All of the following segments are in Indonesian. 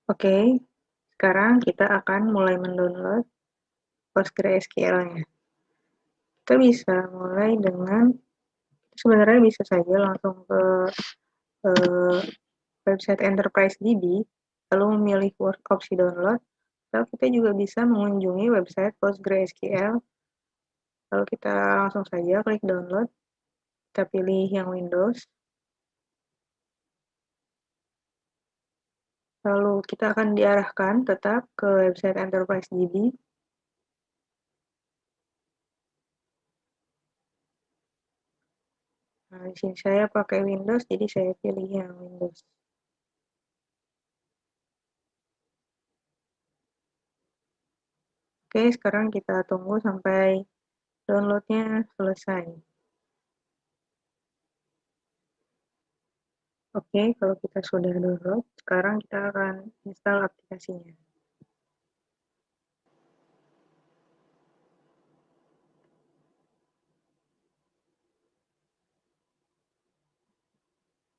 Oke, sekarang kita akan mulai mendownload PostgreSQL-nya. Kita bisa mulai dengan, sebenarnya bisa saja langsung ke website Enterprise DB, lalu memilih opsi download, atau kita juga bisa mengunjungi website PostgreSQL, lalu kita langsung saja klik download, kita pilih yang Windows, lalu kita akan diarahkan tetap ke website Enterprise DB. Nah, di sini saya pakai Windows, jadi saya pilih yang Windows. Oke, sekarang kita tunggu sampai downloadnya selesai. Oke, kalau kita sudah download, sekarang kita akan install aplikasinya.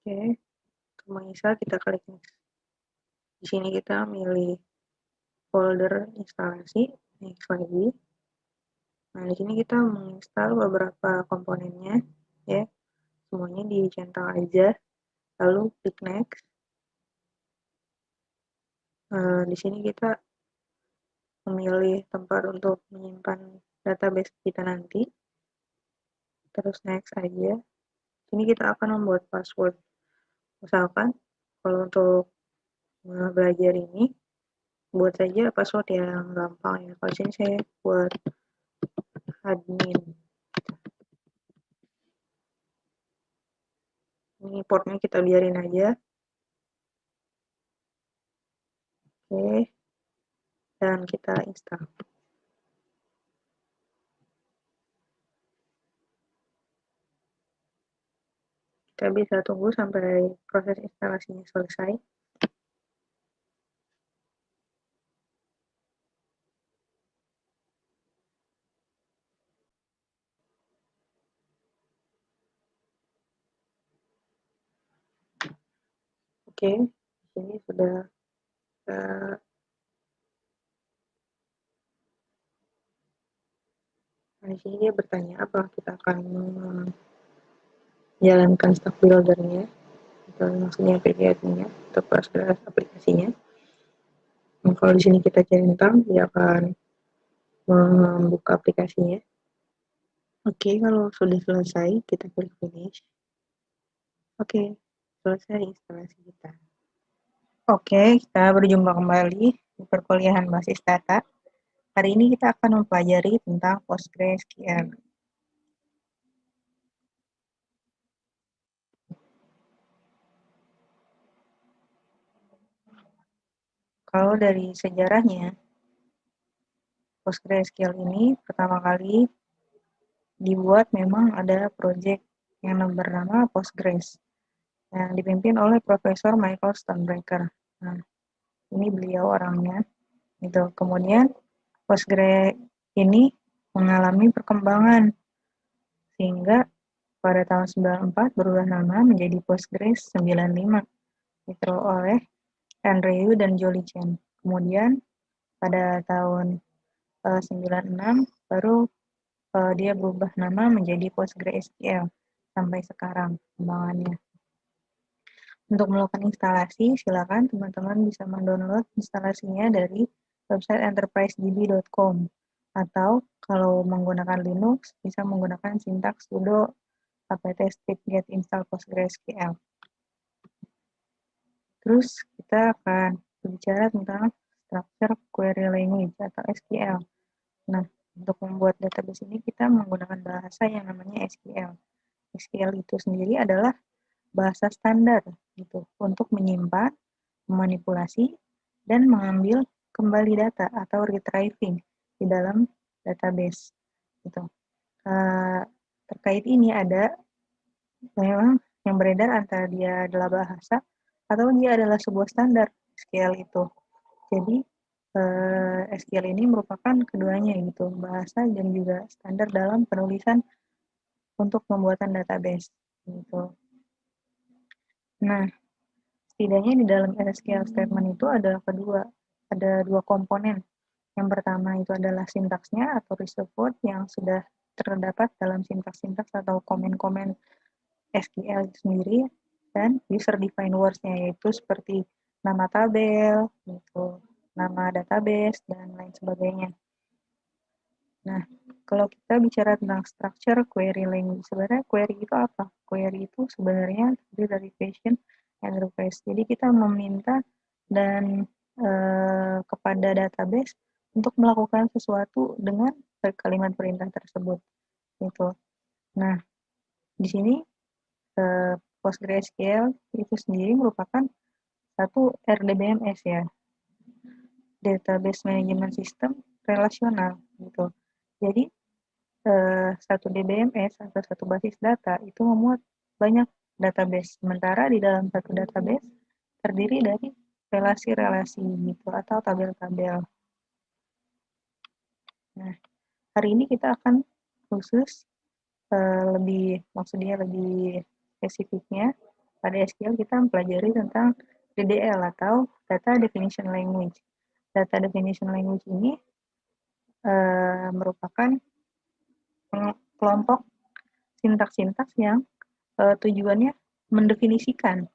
Oke, untuk menginstal kita klik next. Di sini kita milih folder instalasi, next lagi. Nah, di sini kita menginstal beberapa komponennya, ya. Semuanya dicentang aja, lalu klik next. Di sini kita memilih tempat untuk menyimpan database kita nanti, terus next aja. Sini kita akan membuat password. Misalkan kalau untuk belajar ini, buat saja password yang gampang ya. Kalau sini saya buat admin. Ini portnya kita biarin aja. Oke, dan kita install. Kita bisa tunggu sampai proses instalasinya selesai. Oke, di sini sudah nah, di sini dia bertanya apa kita akan menjalankan stack builder-nya atau maksudnya API-nya atau proses aplikasinya. Nah, kalau di sini kita centang, dia akan membuka aplikasinya. Oke, kalau sudah selesai, kita klik finish. Oke, selesai instalasi kita. Oke, kita berjumpa kembali di perkuliahan basis data. Hari ini kita akan mempelajari tentang PostgreSQL. Kalau dari sejarahnya, PostgreSQL ini pertama kali dibuat memang ada proyek yang bernama Postgres yang dipimpin oleh Profesor Michael Stonebraker. Nah, ini beliau orangnya. Gitu. Kemudian Postgres ini mengalami perkembangan sehingga pada tahun 94 berubah nama menjadi Postgres 95 itu oleh Andrew dan Jolie Chen. Kemudian pada tahun 96 baru dia berubah nama menjadi PostgreSQL sampai sekarang kembangannya. Untuk melakukan instalasi, silakan teman-teman bisa mendownload instalasinya dari website enterprisedb.com atau kalau menggunakan Linux bisa menggunakan sintaks sudo apt strip get install PostgreSQL. Terus kita akan berbicara tentang structure query language atau SQL. Nah, untuk membuat database ini kita menggunakan bahasa yang namanya SQL. SQL itu sendiri adalah bahasa standar gitu untuk menyimpan, memanipulasi, dan mengambil kembali data atau retrieving di dalam database. Gitu. Terkait ini ada memang yang beredar antara dia adalah bahasa atau dia adalah sebuah standar SQL itu. Jadi SQL ini merupakan keduanya gitu, bahasa dan juga standar dalam penulisan untuk pembuatan database gitu. Nah, Setidaknya di dalam SQL statement itu ada dua komponen. Yang pertama itu adalah sintaksnya atau result word yang sudah terdapat dalam sintaks-sintaks atau komen-komen SQL itu sendiri, dan user defined words-nya yaitu seperti nama tabel, gitu, nama database, dan lain sebagainya. Nah, kalau kita bicara tentang structure query language, sebenarnya query itu apa? Query itu sebenarnya terdiri dari question and request. Jadi kita meminta dan kepada database untuk melakukan sesuatu dengan kalimat perintah tersebut. Gitu. Nah, di sini PostgreSQL itu sendiri merupakan satu RDBMS ya, Database Management System relasional gitu. Jadi satu DBMS atau satu basis data itu memuat banyak database. Sementara di dalam satu database terdiri dari relasi-relasi gitu atau tabel-tabel. Nah, hari ini kita akan khusus lebih spesifiknya pada SQL kita mempelajari tentang DDL atau Data Definition Language. Data Definition Language ini merupakan kelompok sintaks-sintaks yang tujuannya mendefinisikan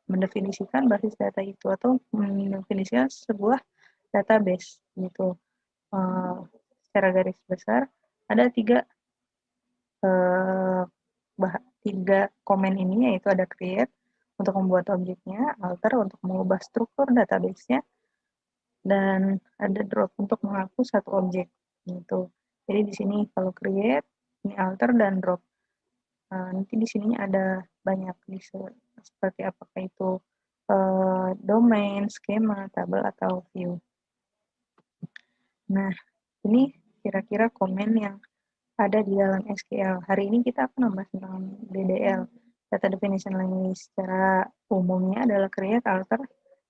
basis data itu atau mendefinisikan sebuah database gitu. Secara garis besar ada tiga komen ini, yaitu ada create untuk membuat objeknya, alter untuk mengubah struktur database-nya, dan ada drop untuk menghapus satu objek gitu. Jadi di sini kalau create, ini alter dan drop. Nanti di sininya ada banyak seperti apakah itu domain, skema, tabel, atau view. Nah, ini kira-kira komen yang ada di dalam SQL. Hari ini kita akan membahas tentang DDL, Data Definition Language. Secara umumnya adalah create, alter,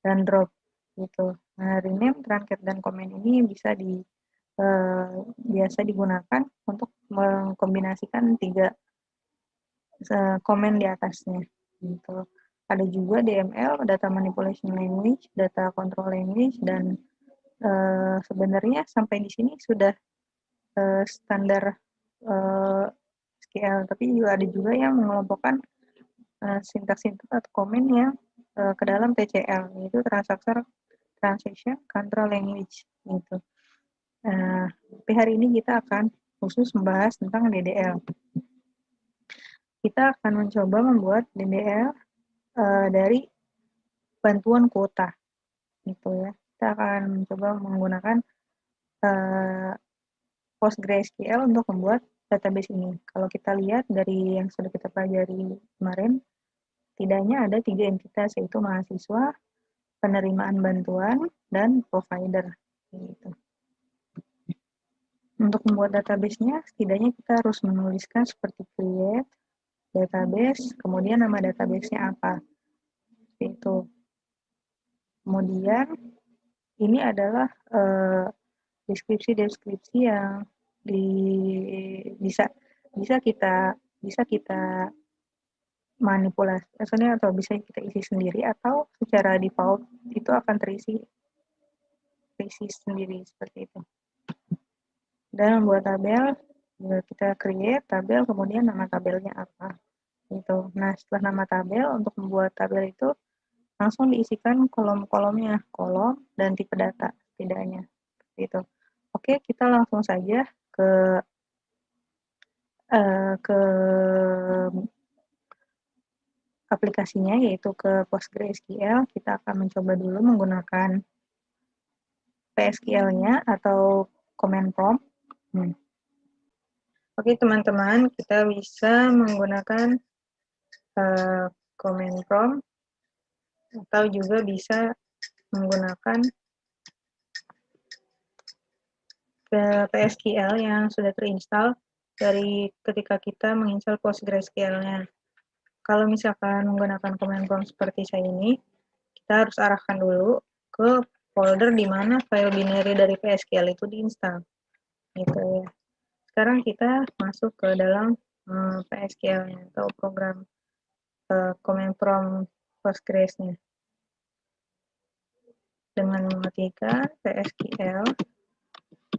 dan drop. Gitu. Nah, rename, truncate, dan comment ini biasa digunakan untuk mengkombinasikan tiga komen di atasnya. Gitu. Ada juga DML, Data Manipulation Language, Data Control Language, dan sebenarnya sampai di sini sudah standar SQL, tapi juga ada juga yang mengelompokkan sintaks-sintaks atau komen yang ke dalam TCL, yaitu Transaction Control Language. Gitu. Tapi hari ini kita akan khusus membahas tentang DDL. Kita akan mencoba membuat DDL dari bantuan kuota, gitu ya. Kita akan mencoba menggunakan PostgreSQL untuk membuat database ini. Kalau kita lihat dari yang sudah kita pelajari kemarin, tidaknya ada 3 entitas, yaitu mahasiswa, penerimaan bantuan, dan provider. Gitu. Untuk membuat database-nya, setidaknya kita harus menuliskan seperti create, database, kemudian nama database-nya apa. Seperti itu. Kemudian, ini adalah deskripsi yang bisa kita manipulasi atau bisa kita isi sendiri, atau secara default itu akan terisi sendiri seperti itu. Dan membuat tabel, kita create tabel, kemudian nama tabelnya apa gitu. Nah, setelah nama tabel, untuk membuat tabel itu langsung diisikan kolom-kolomnya, kolom dan tipe data setidaknya gitu. Oke, kita langsung saja ke aplikasinya, yaitu ke PostgreSQL. Kita akan mencoba dulu menggunakan PSQL-nya atau command prompt. Oke, teman-teman, kita bisa menggunakan command prompt atau juga bisa menggunakan PSQL yang sudah terinstall dari ketika kita menginstal PostgreSQL-nya. Kalau misalkan menggunakan command prompt seperti saya ini, kita harus arahkan dulu ke folder di mana file binary dari PSQL itu diinstal. Gitu ya. Sekarang kita masuk ke dalam PSQL-nya atau program command prompt Postgres-nya. dengan mengetikkan PSQL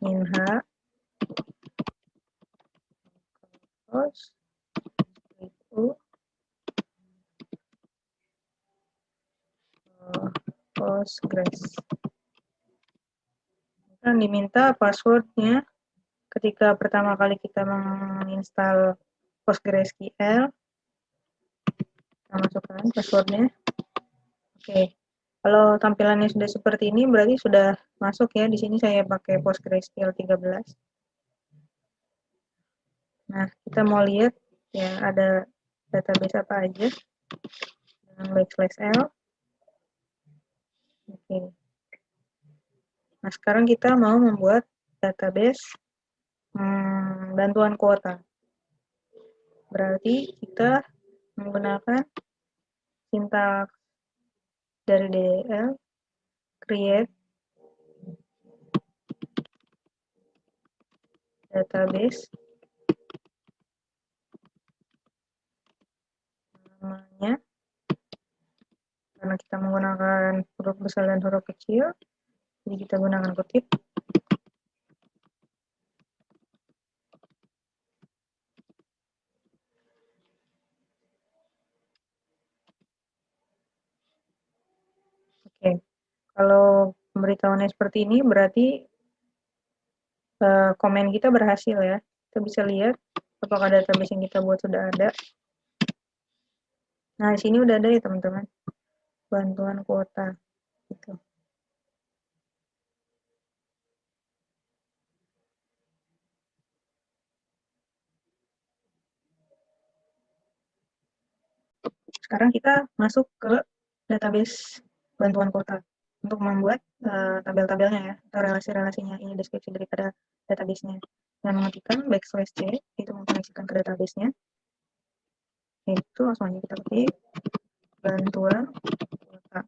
minha terus itu Postgres. Dan diminta passwordnya ketika pertama kali kita menginstal PostgreSQL. Kita masukkan passwordnya. Oke. Kalau tampilannya sudah seperti ini berarti sudah masuk ya. Di sini saya pakai PostgreSQL 13. Nah, kita mau lihat ya ada database apa aja dengan /l. Oke. Nah, sekarang kita mau membuat database bantuan kuota. Berarti kita menggunakan sintaks dari DLL, create database, namanya, karena kita menggunakan huruf besar dan huruf kecil, jadi kita gunakan kutip. Oke, kalau pemberitahuannya seperti ini berarti komen kita berhasil ya. Kita bisa lihat apakah database yang kita buat sudah ada. Nah, di sini udah ada ya teman-teman, bantuan kuota. Gitu. Sekarang kita masuk ke database bantuan kuota untuk membuat tabel-tabelnya ya, atau relasi-relasinya. Ini deskripsi daripada database-nya. Dan mengetikkan \c itu mengkoneksikan ke database-nya. Itu langsung aja kita ketik bantuan kuota.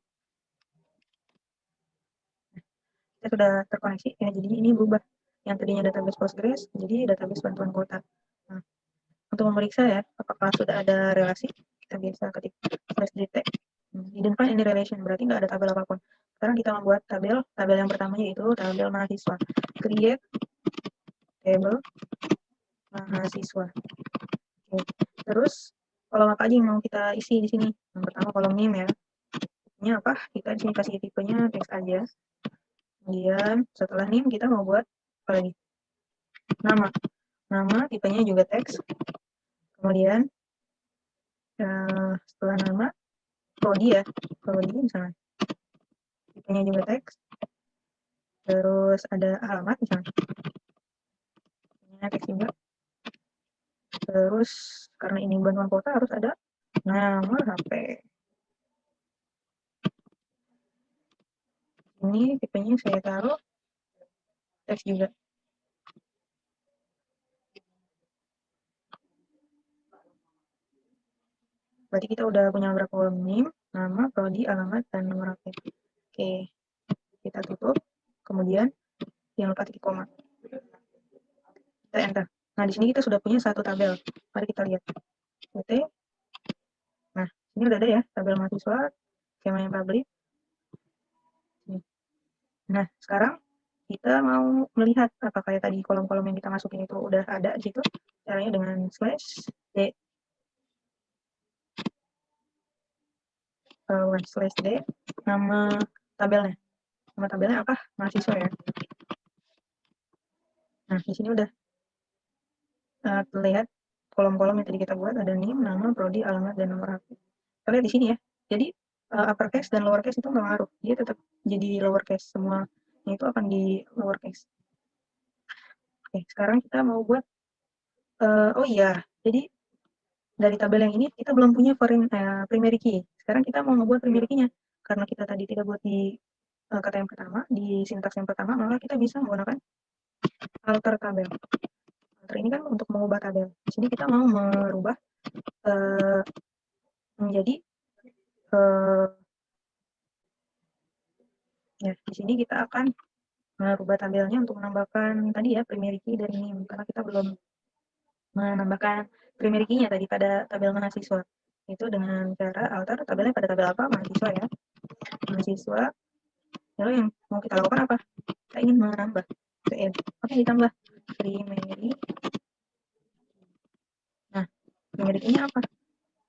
Kita sudah terkoneksi ya, jadi ini berubah. Yang tadinya database Postgres jadi database bantuan kuota. Nah, untuk memeriksa ya apakah sudah ada relasi, kita bisa ketik /detect didn't find any relation, berarti nggak ada tabel apapun. Sekarang kita membuat tabel yang pertama yaitu tabel mahasiswa. Create table mahasiswa. Oke. Terus kolom apa aja yang mau kita isi di sini? Yang pertama kolom name ya. Tipenya apa? Kita di sini kasih tipenya teks aja. Kemudian setelah name kita mau buat apa lagi? Nama. Nama tipenya juga teks. Kemudian setelah nama prodi ya. Prodi misalnya. Tipenya juga teks. Terus ada alamat misalnya. Tipenya teks juga. Terus karena ini bantuan kuota harus ada nomor HP. Ini tipenya saya taruh teks juga. Berarti kita udah punya berapa kolom? Name, nama, prodi, alamat, dan nomor HP. Oke, kita tutup. Kemudian jangan lupa titik koma. Kita enter. Nah, di sini kita sudah punya satu tabel. Mari kita lihat. Oke. Nah, ini udah ada ya tabel mahasiswa, skema yang public. Nah, sekarang kita mau melihat apakah tadi kolom-kolom yang kita masukin itu udah ada di situ. Caranya dengan /d nama tabelnya. Nama tabelnya apa? Mahasiswa ya. Nah, di sini udah terlihat kolom-kolom yang tadi kita buat, ada name, nama, prodi, alamat, dan nomor HP. Kita lihat di sini ya. Jadi uppercase dan lowercase itu nggak ngaruh. Dia tetap jadi lowercase. Semua itu akan di lowercase. Oke, sekarang kita mau buat oh iya, jadi dari tabel yang ini kita belum punya primary key. Sekarang kita mau membuat primary key-nya. Karena kita tadi tidak buat di kata yang pertama, di sintaks yang pertama, maka kita bisa menggunakan alter tabel. Alter ini kan untuk mengubah tabel. Di sini kita mau merubah menjadi ya di sini kita akan merubah tabelnya untuk menambahkan tadi ya primary key dan name, karena kita belum menambahkan primary key-nya tadi pada tabel mahasiswa. Itu dengan cara alter tabelnya pada tabel apa? Mahasiswa ya. Mahasiswa Lalu yang mau kita lakukan apa? Kita ingin menambah ke add. Oke, ditambah primary. Nah, primary ini apa?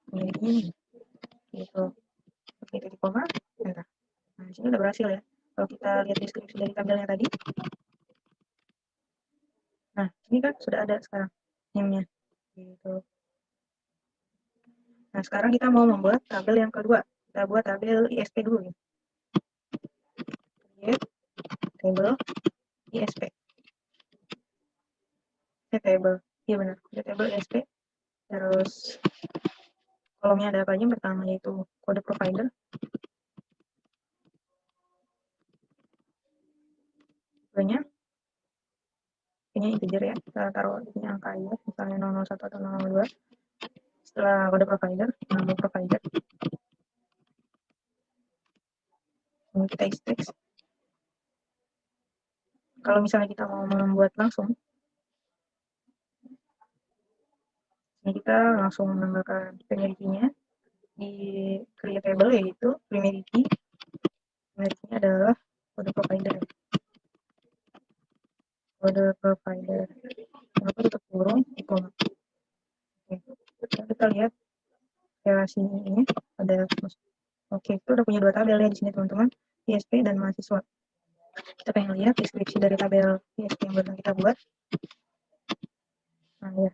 Primary ini gitu. Oke, titik koma, enter. Nah, di sini udah berhasil ya. Kalau kita lihat deskripsi dari tabelnya tadi, nah ini kan sudah ada sekarang name-nya gitu. Nah, sekarang kita mau membuat tabel yang kedua. Kita buat tabel ISP dulu ya. Create table ISP. Table. Iya benar. Table ISP. Terus kolomnya ada apa aja? Pertama yaitu kode provider. Tipenya ini integer ya. Kita taruh ini angka ya, misalnya 001 atau 002. Setelah kode provider, nama provider. Ini kita isi teks. Kalau misalnya kita mau membuat langsung, ini kita langsung menambahkan primary-nya di create table, yaitu primary key. Primary key adalah kode provider. Kode provider. Kenapa tutup kurung? Koma. Oke. Kita lihat relasi ini ada. Oke, itu udah punya dua tabel ya di sini teman-teman, ISP dan mahasiswa. Kita pengen lihat deskripsi dari tabel ISP yang baru kita buat. Nah ya,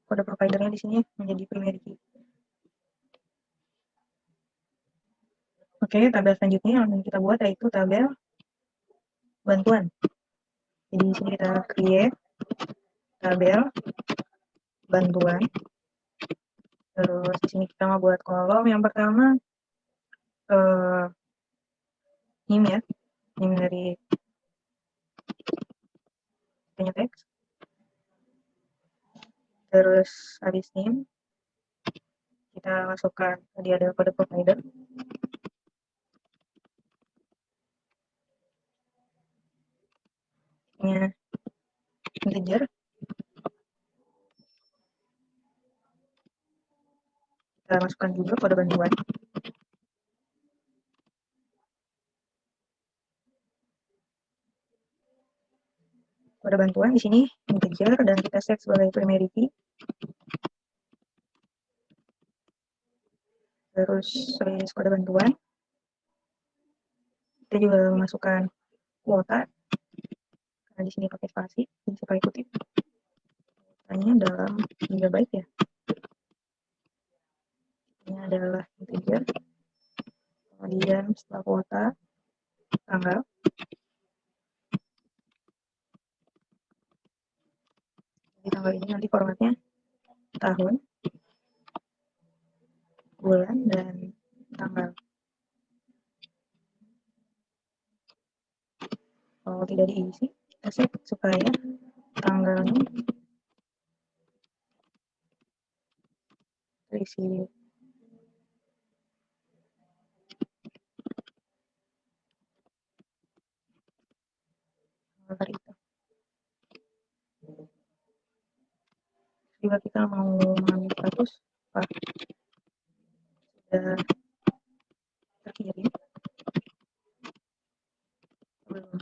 kode providernya di sini menjadi primary key. Oke, tabel selanjutnya yang kita buat yaitu tabel bantuan. Jadi di sini kita create tabel bantuan. Terus di sini kita mau buat kolom yang pertama name ya, name dari punya teks. Terus habis name kita masukkan tadi ada kode provider. Nya integer. Kita masukkan juga kode bantuan. Kode bantuan di sini integer dan kita set sebagai primary key. Terus list kode bantuan. Kita juga memasukkan kuota. Karena di sini pakai spasi, bisa pakai kutip. Kuotanya dalam gigabyte ya. Ini adalah integer. Kemudian setelah kuota, tanggal. Di tanggal ini nanti formatnya tahun, bulan, dan tanggal. Kalau tidak diisi, kita set supaya tanggalnya terisi. Hari itu. Jika kita mau mengambil status, sudah terkirim. Belum.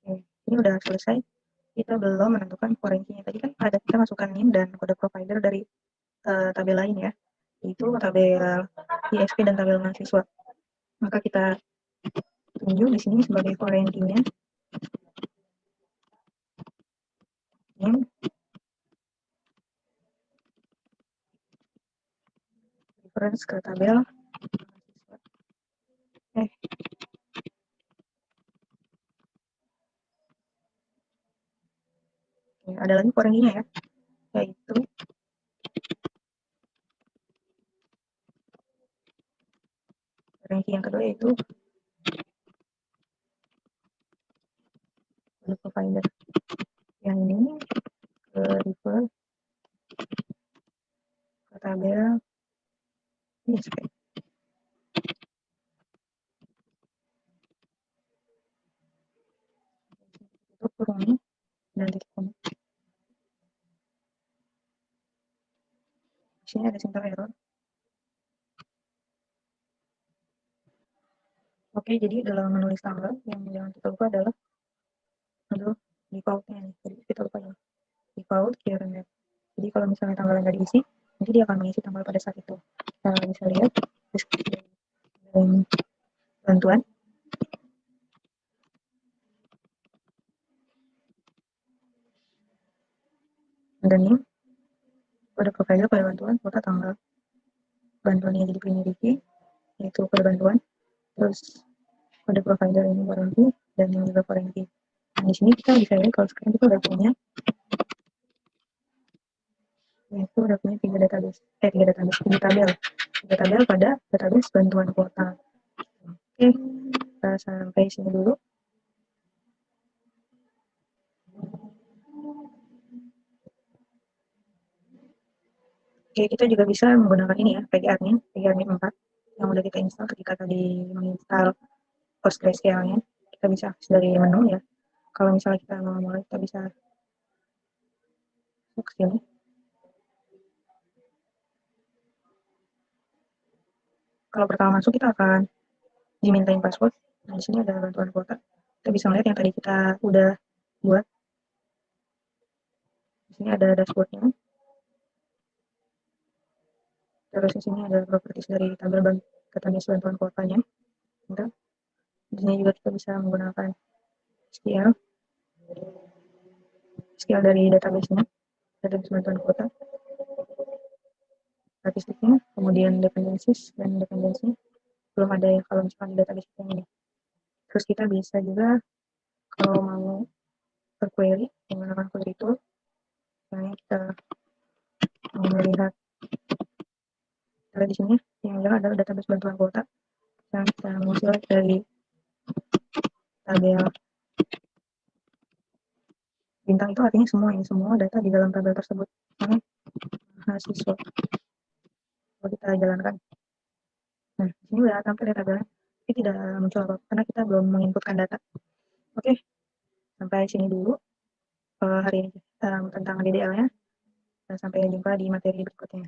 Oke, ini udah selesai. Kita belum menentukan foreign key-nya. Tadi kan ada kita masukkan name dan kode provider dari tabel lain ya, yaitu tabel ISP dan tabel mahasiswa. Maka kita tunjuk di sini sebagai foreign key-nya name, reference ke tabel mahasiswa. Ada lagi foreign key-nya ya, yaitu foreign key yang kedua yaitu kode provider. Yang ini ke refer ke tabel ISP. Itu kurung dan titik koma. sini ada simple error. Oke, jadi dalam menulis tanggal yang jangan kita lupa adalah default-nya nih. Jadi kita lupa ya. Default clear net. Jadi kalau misalnya tanggal nggak diisi, nanti dia akan mengisi tanggal pada saat itu. Kita bisa lihat deskripsi bantuan. Dan ini pada provider pada bantuan kota tanggal bantuan yang jadi dimiliki, yaitu pada bantuan. Terus pada provider ini warranty dan yang juga warranty. Nah, di sini kita bisa lihat kalau sekarang kita udah punya, yaitu udah punya tiga tabel pada database bantuan kuota. Oke, kita sampai sini dulu. Oke, kita juga bisa menggunakan ini ya, pgadmin 4 yang udah kita install ketika tadi menginstal PostgreSQL-nya. Kita bisa akses dari menu ya. Kalau misalnya kita mau mulai, kita bisa masuk ke sini. Kalau pertama masuk kita akan dimintain password. Nah, di sini ada bantuan kuota. Kita bisa melihat yang tadi kita udah buat. Di sini ada dashboardnya. Terus di sini ada properties dari tabel database bantuan kuotanya. Gitu. Di sini juga kita bisa menggunakan SQL dari database-nya, database bantuan kuota, statistiknya, kemudian dependencies dan dependency. Belum ada ya kalau misalkan di database ini. Terus kita bisa juga kalau mau query menggunakan query tool, misalnya kita mau melihat di sini yang jelas adalah database bantuan kuota yang kita mau select dari tabel bintang itu artinya semua data di dalam tabel tersebut. Ini mahasiswa. Kalau kita jalankan, nah di sini udah tampil ya tabelnya, tapi tidak muncul apa karena kita belum menginputkan data. Oke, sampai sini dulu hari ini tentang DDL-nya. Sampai jumpa di materi berikutnya.